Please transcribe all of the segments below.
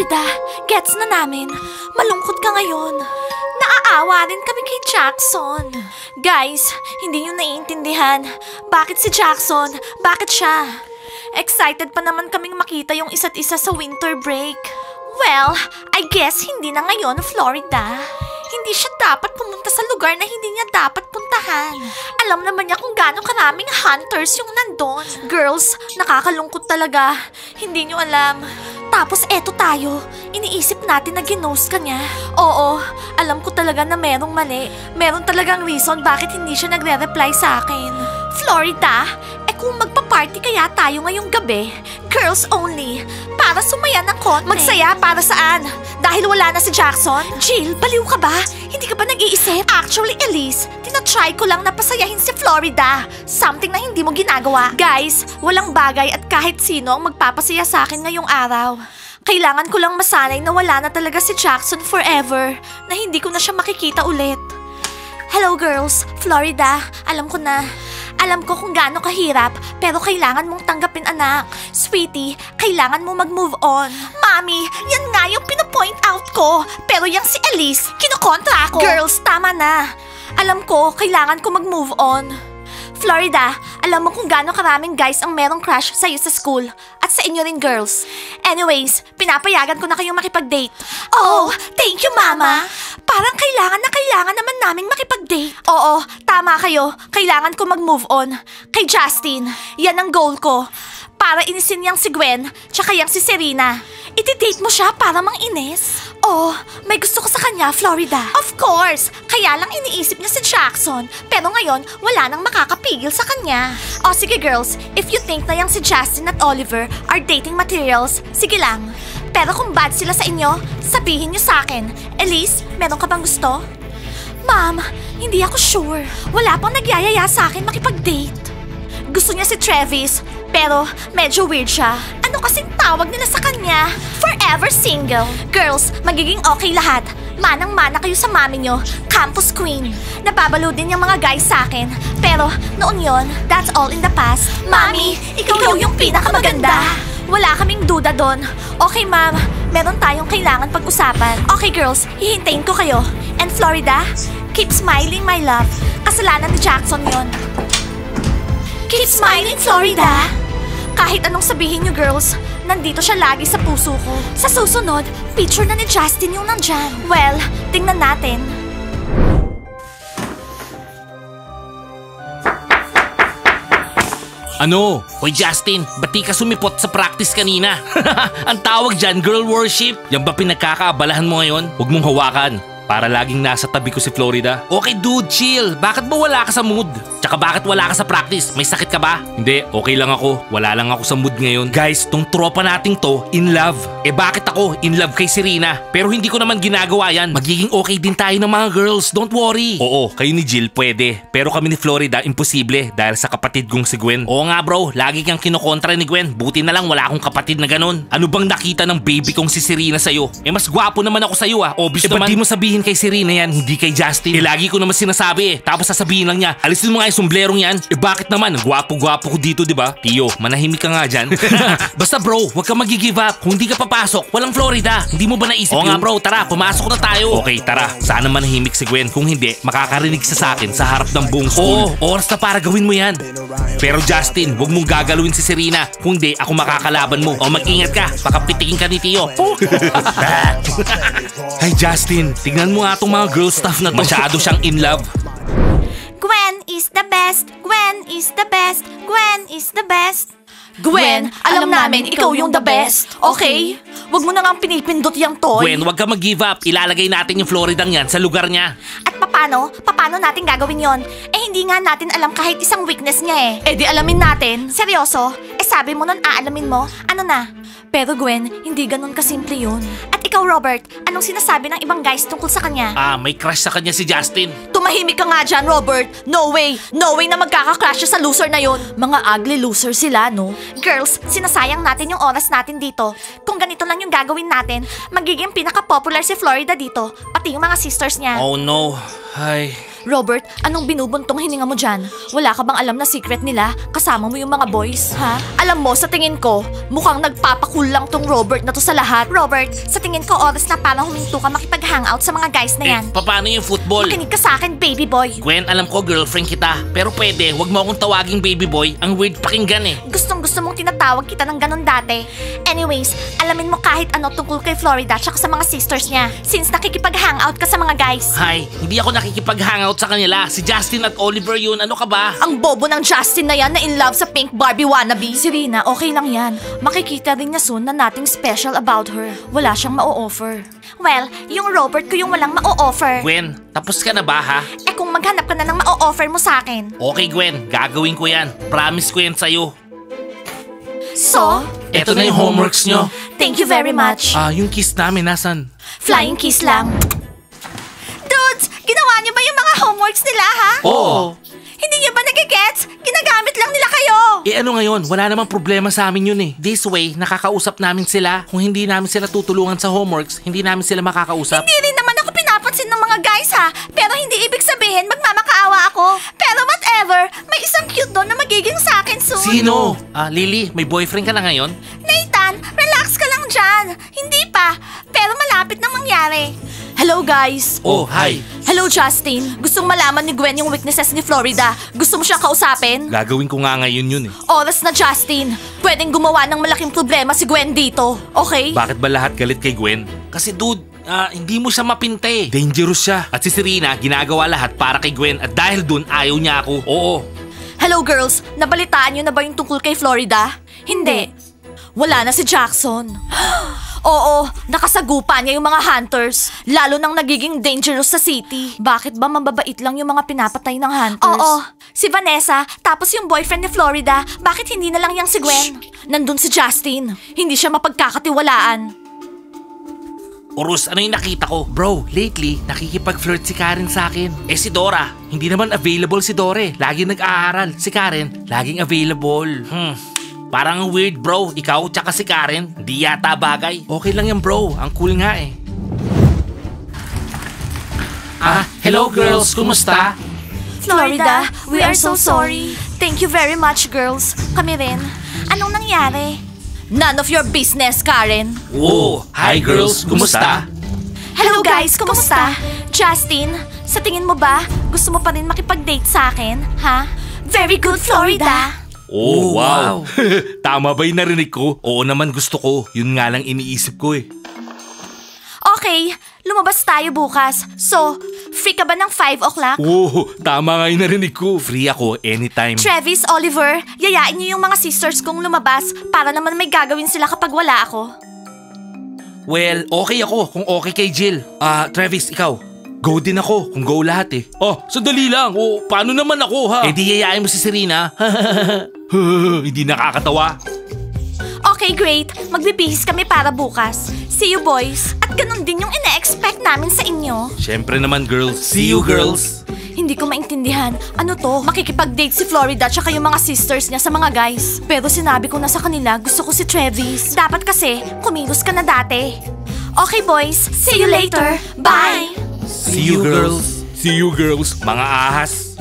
Florida, gets na namin. Malungkot ka ngayon. Naaawa rin kami kay Jackson. Guys, hindi nyo naiintindihan. Bakit si Jackson? Bakit siya? Excited pa naman kaming makita yung isa't isa sa winter break. Well, I guess hindi na ngayon, Florida. Hindi siya dapat pumunta sa lugar na hindi niya dapat puntahan. Alam naman niya kung gaano karaming hunters yung nandun. Girls, nakakalungkot talaga. Hindi niyo alam. Tapos eto tayo, iniisip natin na ginost ka niya. Oo, alam ko talaga na merong mali. Meron talagang reason bakit hindi siya nagre-reply sa akin. Florida, kung magpa-party kaya tayo ngayong gabi, girls only, para sumaya ng konti. Magsaya para saan? Dahil wala na si Jackson? Jill, baliw ka ba? Hindi ka ba nag-iisip? Actually, Elise, tinatry ko lang na pasayahin si Florida. Something na hindi mo ginagawa. Guys, walang bagay at kahit sino ang magpapasaya sa akin ngayong araw. Kailangan ko lang masanay na wala na talaga si Jackson forever, na hindi ko na siya makikita ulit. Hello girls, Florida, alam ko na. Alam ko kung gaano kahirap, pero kailangan mong tanggapin, anak. Sweetie, kailangan mo mag-move on. Mami, yan nga yung pinapoint out ko. Pero yung si Elise, kinukontra ako. Girls, tama na. Alam ko, kailangan ko mag-move on. Florida, alam mo kung gaano karaming guys ang merong crush sa'yo sa school. At sa inyo rin, girls. Anyways, pinapayagan ko na kayong makipag-date. Oh, thank you, Mama. Parang kailangan naman naming makipag-date. Oo, tama kayo. Kailangan ko mag-move on. Kay Justin, yan ang goal ko. Para inisin niyang si Gwen, tsaka yang si Serena. Iti-date mo siya para mang-inis? Oh, may gusto ko sa kanya, Florida. Of course! Kaya lang iniisip niya si Jackson. Pero ngayon, wala nang makakapigil sa kanya. O sige girls, if you think na yang si Justin at Oliver are dating materials, sige lang. Pero kung bad sila sa inyo, sabihin niyo sa akin. Elise, meron ka bang gusto? Ma'am, hindi ako sure. Wala pang nagyayaya sa akin makipag-date. Gusto niya si Travis, pero medyo weird siya. Ano kasing tawag nila sa kanya? Forever single. Girls, magiging okay lahat. Manang-mana kayo sa mami nyo, campus queen. Nababalo din yung mga guys sa akin. Pero noon yon, that's all in the past. Mami, ikaw yung pinakamaganda. Wala kaming duda doon. Okay, ma'am. Meron tayong kailangan pag-usapan. Okay, girls. Hihintayin ko kayo. And Florida, keep smiling, my love. Kasalanan ni Jackson yon. Keep smiling, Florida. Kahit anong sabihin niyo, girls, nandito siya lagi sa puso ko. Sa susunod, picture na ni Justin yung nandyan. Well, tingnan natin. Ano? Hoy Justin, ba't di ka sumipot sa practice kanina? Ang tawag dyan, girl worship. Yan ba pinagkakaabalahan mo ngayon? Huwag mong hawakan. Para laging nasa tabi ko si Florida. Okay dude, chill. Bakit ba wala ka sa mood? Tsaka bakit wala ka sa practice? May sakit ka ba? Hindi, okay lang ako. Wala lang ako sa mood ngayon. Guys, tong tropa nating to, in love. Bakit ako in love kay Serena? Pero hindi ko naman ginagawa yan. Magiging okay din tayo ng mga girls. Don't worry. Oo, kayo ni Jill pwede. Pero kami ni Florida, imposible. Dahil sa kapatid kong si Gwen. Oo nga bro, lagi kang kinokontra ni Gwen. Buti na lang wala akong kapatid na ganun. Ano bang nakita ng baby kong si Serena sa'yo? Mas gwapo naman ako sa'yo Obvious naman. Ba't di mo sabihin kay Serena yan, hindi kay Justin? Lagi ko naman sinasabi Tapos sasabihin lang niya, alisin mo nga yung somblerong yan. Bakit naman? Gwapo-gwapo ko dito, diba? Tio, manahimik ka nga dyan. Basta bro, huwag ka mag-give up. Kung hindi ka papasok, walang Florida. Hindi mo ba naisip yun? Oo nga bro, tara, pumasok na tayo. Okay, tara. Sana manahimik si Gwen. Kung hindi, makakarinig sa akin sa harap ng buong school. Oo, oras na para gawin mo yan. Pero Justin, huwag mong gagalawin si Serena. Kung hindi, ako makakalaban mo. O mag-ingat ka, baka pitikin ka ni Tio. Hey Justin, tignan mo nga itong mga girl stuff na to. Masyado siyang in love. Gwen is the best. Gwen is the best. Gwen is the best. Gwen, alam namin ikaw yung the best. Okay? Huwag mo na nga pinipindot yung toy. Gwen, huwag ka mag-give up. Ilalagay natin yung Floridang yan sa lugar niya. At paano? Paano natin gagawin yon? Hindi nga natin alam kahit isang weakness niya di alamin natin. Seryoso? Sabi mo nun aalamin mo? Ano na? Pero Gwen, hindi ganun kasimple yun. At ikaw, Robert, anong sinasabi ng ibang guys tungkol sa kanya? May crush sa kanya si Justin. Tumahimik ka nga dyan, Robert. No way na magkaka-crush siya sa loser na yun. Mga ugly loser sila, no? Girls, sinasayang natin yung oras natin dito. Kung ganito lang yung gagawin natin, magiging pinaka-popular si Florida dito. Pati yung mga sisters niya. Oh no. Ay. Robert, anong binubuntong hininga mo dyan? Wala ka bang alam na secret nila? Kasama mo yung mga boys, ha? Alam mo, sa tingin ko, mukhang nagpapakul lang tong Robert na to sa lahat. Robert, sa tingin ko oras na para huminto ka makipag-hangout sa mga guys na yan. Paano yung football? Makinig ka sa akin, baby boy. Gwen, alam ko girlfriend kita. Pero pwede, wag mo akong tawaging baby boy. Ang weird pakinggan eh. Gustong-gusto mong tinatawag kita ng ganun dati. Anyways, alamin mo kahit ano tungkol kay Florida tsaka sa mga sisters niya. Since nakikipag-hangout ka sa mga guys. Hi, hindi ako nakikipag-hangout sa kanila. Si Justin at Oliver yun. Ano ka ba? Ang bobo ng Justin na yan na in love sa pink Barbie wannabe. Si Rina, okay lang yan. Makikita rin niya soon na nothing special about her. Wala siyang ma-o-offer. Well, yung Robert ko yung walang ma-o-offer. Gwen, tapos ka na ba ha? Eh kung maghanap ka na ng ma-o-offer mo sa akin. Okay Gwen, gagawin ko yan. Promise ko yan sa'yo. So? Eto na yung homeworks nyo. Thank you very much. Yung kiss namin, nasan? Flying kiss lang. Dudes, ginawa niyo ba yung mga homeworks nila, ha? Oo. Hindi niyo ba nagigets? Ginagamit lang nila kayo. Ano ngayon? Wala namang problema sa amin yun eh. This way, nakakausap namin sila. Kung hindi namin sila tutulungan sa homeworks, hindi namin sila makakausap. Hindi rin naman ako pinapansin ng mga guys, ha? Pero hindi ibig sabihin magmamakaawa ako. Pero whatever, may isang cute doon na magiging sa akin soon. Sino? Lily, may boyfriend ka na ngayon? Nathan, relax ka lang dyan. Hindi pa, pero malapit na mangyari. Hello guys. Oh, hi. Hello Justin. Gustong malaman ni Gwen yung weaknesses ni Florida. Gusto mo siyang kausapin? Gagawin ko nga ngayon yun eh. Oras na Justin. Pwedeng gumawa ng malaking problema si Gwen dito. Okay? Bakit ba lahat galit kay Gwen? Kasi dude, hindi mo siya mapinta eh. Dangerous siya. At si Serena, ginagawa lahat para kay Gwen. At dahil dun, ayaw niya ako. Oo. Hello girls, nabalitaan niyo na ba yung tungkol kay Florida? Hindi. Wala na si Jackson. Oo, nakasagupa niya yung mga hunters. Lalo nang nagiging dangerous sa city. Bakit ba mababait lang yung mga pinapatay ng hunters? Oo, si Vanessa, tapos yung boyfriend ni Florida. Bakit hindi na lang yang si Gwen? Nandun si Justin. Hindi siya mapagkakatiwalaan. Urus, ano yung nakita ko? Bro, lately, nakikipag-flirt si Karen sa akin. Si Dora, hindi naman available si Dore. Laging nag-aaral. Si Karen, laging available. Parang weird bro, ikaw tsaka si Karen, di yata bagay. Okay lang yan bro, ang cool nga eh. Hello girls, kumusta? Florida, we are so sorry. Thank you very much girls. Kami rin. Anong nangyari? None of your business, Karen. Oh, hi girls, kumusta? Hello guys, kumusta? Justin, sa tingin mo ba, gusto mo pa rin makipag-date sa akin, ha? Very good, Florida. Oh, wow! Tama ba yung narinig ko? Oo naman gusto ko. Yun nga lang iniisip ko eh. Okay, lumabas tayo bukas. So, free ka ba ng 5 o'clock? Oh, tama nga yung narinig ko. Free ako anytime. Travis, Oliver, yayain niyo yung mga sisters kong lumabas para naman may gagawin sila kapag wala ako. Well, okay ako kung okay kay Jill. Travis, ikaw? Go din ako kung go lahat eh. Sandali lang. Paano naman ako ha? Di yayain mo si Serena. Hindi nakakatawa. Okay, great. Magbibihis kami para bukas. See you, boys. At ganun din yung ine-expect namin sa inyo. Syempre naman, girls. See you, girls. Hindi ko maintindihan. Ano to? Makikipag-date si Florida tsaka yung mga sisters niya sa mga guys. Pero sinabi ko na sa kanila, gusto ko si Travis. Dapat kasi, kumilos ka na dati. Okay, boys. See you later. Bye! See you, girls. See you, girls. Mga ahas.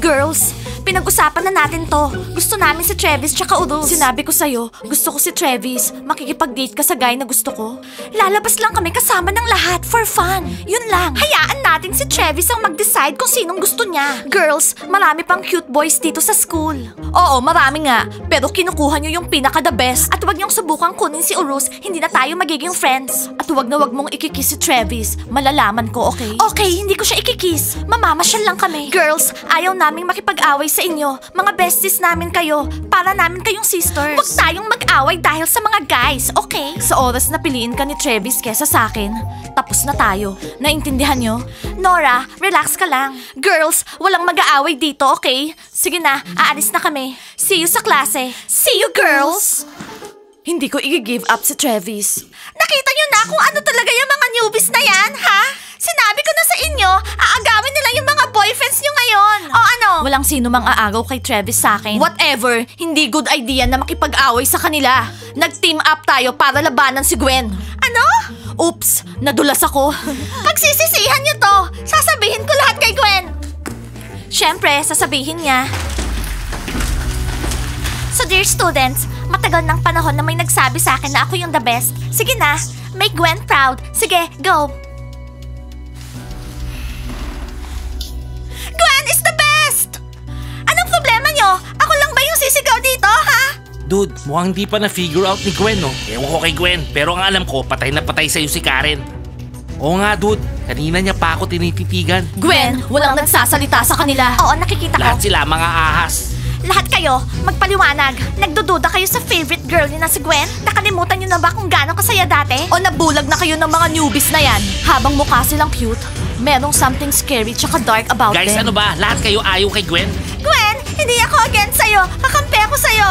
Girls, pinag-usapan na natin to. Gusto namin si Travis tsaka Urus. Sinabi ko sa'yo, gusto ko si Travis. Makikipag-date ka sa guy na gusto ko. Lalabas lang kami kasama ng lahat for fun. Yun lang. Hayaan natin si Travis ang mag-decide kung sinong gusto niya. Girls, marami pang cute boys dito sa school. Oo, marami nga. Pero kinukuha niyo yung pinaka-the best. At huwag niyong subukang kunin si Urus, hindi na tayo magiging friends. At huwag na huwag mong ikikiss si Travis. Malalaman ko, okay? Okay, hindi ko siya ikikiss. Mamamasyal lang kami. Girls, ayaw naming makipag-away sa inyo. Mga besties namin kayo. Para namin kayong sisters. Huwag tayong mag-away dahil sa mga guys, okay? Sa oras na piliin ka ni Travis kesa sa akin, tapos na tayo. Naintindihan nyo? Nora, relax ka lang. Girls, walang mag-aaway dito, okay? Sige na, aalis na kami. See you sa klase. See you, girls! Hindi ko i-give up si Travis. Nakita nyo na kung ano talaga yung mga newbies na yan, ha? Sinabi ko na sa inyo, aagawin nila yung mga boyfriends nyo ngayon. O ano? Walang sino mang aagaw kay Travis sa akin. Whatever, hindi good idea na makipag-away sa kanila. Nag-team up tayo para labanan si Gwen. Ano? Oops, nadulas ako. Pagsisisihan nyo to. Sasabihin ko lahat kay Gwen. Siyempre, sasabihin niya. So dear students, matagal ng panahon na may nagsabi sa akin na ako yung the best. Sige na, make Gwen proud. Sige, go. Gwen is the best! Anong problema nyo? Ako lang ba yung sisigaw dito, ha? Dude, mukhang di pa na-figure out ni Gwen, no? Ewan ko kay Gwen, pero ang alam ko, patay na patay sa'yo si Karen. Oo nga, dude. Kanina niya pa ako tinititigan. Gwen, walang nagsasalita sa kanila. Oo, nakikita ko. Lahat sila mga ahas. Lahat kayo, magpaliwanag. Nagdududa kayo sa favorite girl niyo na si Gwen? Nakalimutan niyo na ba kung gaano kasaya dati? O nabulag na kayo ng mga newbies na yan? Habang mukha silang cute, merong something scary tsaka dark about Guys, them. ano ba? Lahat kayo ayaw kay Gwen? Gwen, hindi ako against sa'yo. Kakampi ako sa'yo.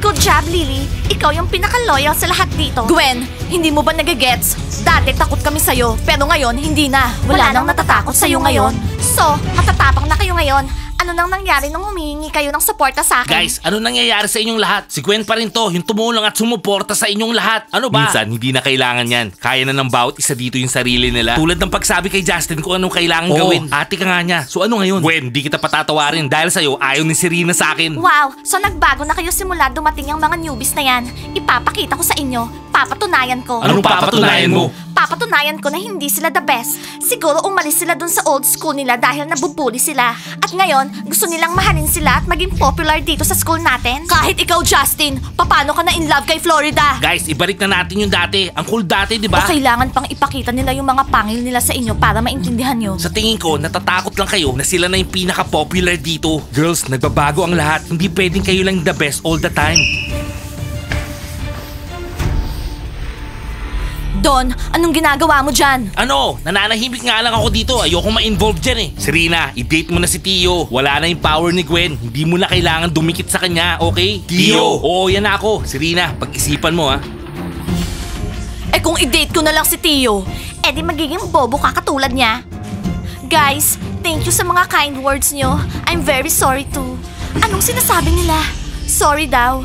Good job, Lily. Ikaw yung pinaka-loyal sa lahat dito. Gwen, hindi mo ba nagigets? Dati takot kami sa'yo, pero ngayon hindi na. Wala nang natatakot sa'yo ngayon. So, matatapang na kayo ngayon. Ano nang nangyari nung humihingi kayo ng suporta sa akin? Guys, ano nangyayari sa inyong lahat? Si Gwen pa rin to, yung tumulong at sumuporta sa inyong lahat. Ano ba? Minsan, hindi na kailangan yan. Kaya na ng bawat isa dito yung sarili nila. Tulad ng pagsabi kay Justin kung anong kailangan gawin. Ate ka nga niya. So ano ngayon? Gwen, di kita patatawarin dahil sa'yo ayaw ni Serena sa akin. Wow, so nagbago na kayo simula dumating yung mga newbies na yan. Ipapakita ko sa inyo. Papatunayan ko. Anong papatunayan mo? Papatunayan ko na hindi sila the best. Siguro umalis sila dun sa old school nila dahil nabubuli sila. At ngayon, gusto nilang mahalin sila at maging popular dito sa school natin. Kahit ikaw, Justin, paano ka na in love kay Florida? Guys, ibalik na natin yung dati. Ang cool dati, di ba? O kailangan pang ipakita nila yung mga pangil nila sa inyo para maintindihan nyo? Sa tingin ko, natatakot lang kayo na sila na yung pinaka-popular dito. Girls, nagbabago ang lahat. Hindi pwedeng kayo lang the best all the time. Don, anong ginagawa mo dyan? Ano? Nananahimik nga lang ako dito. Ayoko ma-involve dyan eh. Serena, i-date mo na si Tio. Wala na yung power ni Gwen. Hindi mo na kailangan dumikit sa kanya, okay? Tio! Oo, yan na ako. Serena, pag-isipan mo ha. Eh kung i-date ko na lang si Tio, di magiging bobo ka katulad niya. Guys, thank you sa mga kind words nyo. I'm very sorry too. Anong sinasabi nila? Sorry daw.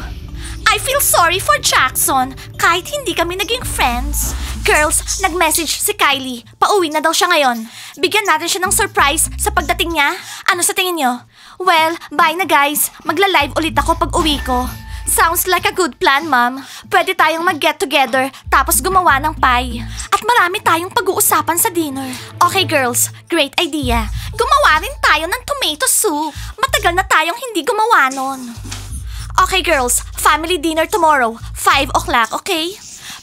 I feel sorry for Jackson kahit hindi kami naging friends. Girls, nag-message si Kylie. Pauwi na daw siya ngayon. Bigyan natin siya ng surprise sa pagdating niya. Ano sa tingin nyo? Well, bye na guys. Magla-live ulit ako pag uwi ko. Sounds like a good plan, Mom. Pwede tayong mag-get together tapos gumawa ng pie. At marami tayong pag-uusapan sa dinner. Okay, girls. Great idea. Gumawa rin tayo ng tomato soup. Matagal na tayong hindi gumawa nun. Okay, girls. Family dinner tomorrow. 5 o'clock, okay?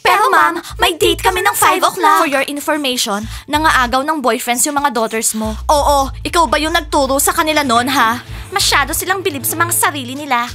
Pero ma'am, may date kami ng 5 o'clock. For your information, nangaagaw ng boyfriends yung mga daughters mo. Oo, ikaw ba yung nagturo sa kanila nun, ha? Masyado silang bilib sa mga sarili nila.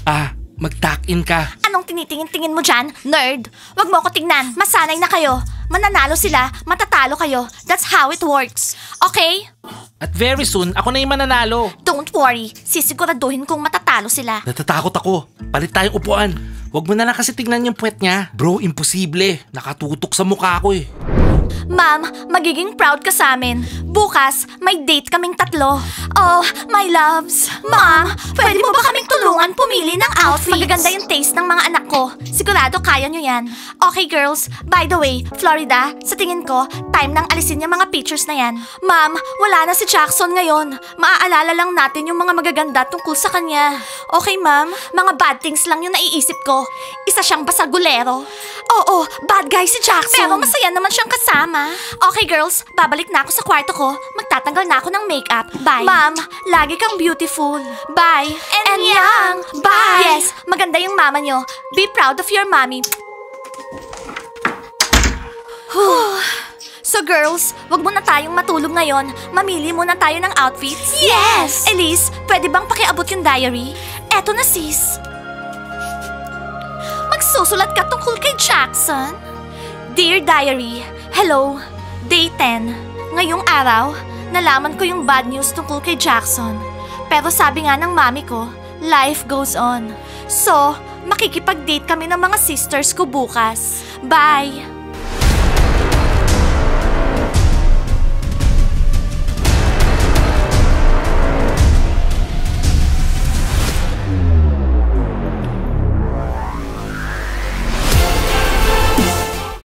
Mag-tuck-in ka. Anong tinitingin-tingin mo dyan, nerd? Wag mo ko tingnan. Masanay na kayo. Mananalo sila, matatalo kayo. That's how it works. Okay? At very soon, ako na yung mananalo. Don't worry. Sisiguraduhin kong matatalo sila. Natatakot ako. Palit tayong upuan. Huwag mo na lang kasi tignan yung puwet niya. Bro, imposible. Nakatutok sa mukha ko eh. Ma'am, magiging proud ka sa amin. Bukas, may date kaming tatlo. Oh, my loves. Ma'am, pwede mo ba kaming tulungan pumili ng outfits? Magaganda yung taste ng mga anak ko. Sigurado kaya nyo yan. Okay, girls. By the way, Florida, sa tingin ko, time nang alisin yung mga pictures na yan. Ma'am, wala na si Jackson ngayon. Maaalala lang natin yung mga magaganda tungkol sa kanya. Okay, ma'am? Mga bad things lang yung naiisip ko. Isa siyang basagulero. Oo, bad guy si Jackson. Pero masaya naman siyang kasama. Okay, girls. Babalik na ako sa kwarto ko. Magtatanggal na ako ng makeup. Bye. Ma'am, lagi kang beautiful. Bye. And young. Bye. Yes, maganda yung mama nyo. Be proud of your mommy. So girls, wag muna tayong matulog ngayon. Mamili muna tayo ng outfits. Yes! Elise, pwede bang pakiabot yung diary? Eto na sis. Magsusulat ka tungkol kay Jackson. Dear Diary, hello, Day 10. Ngayong araw, nalaman ko yung bad news tungkol kay Jackson. Pero sabi nga ng mami ko, life goes on. So, makikipag-date kami ng mga sisters ko bukas. Bye!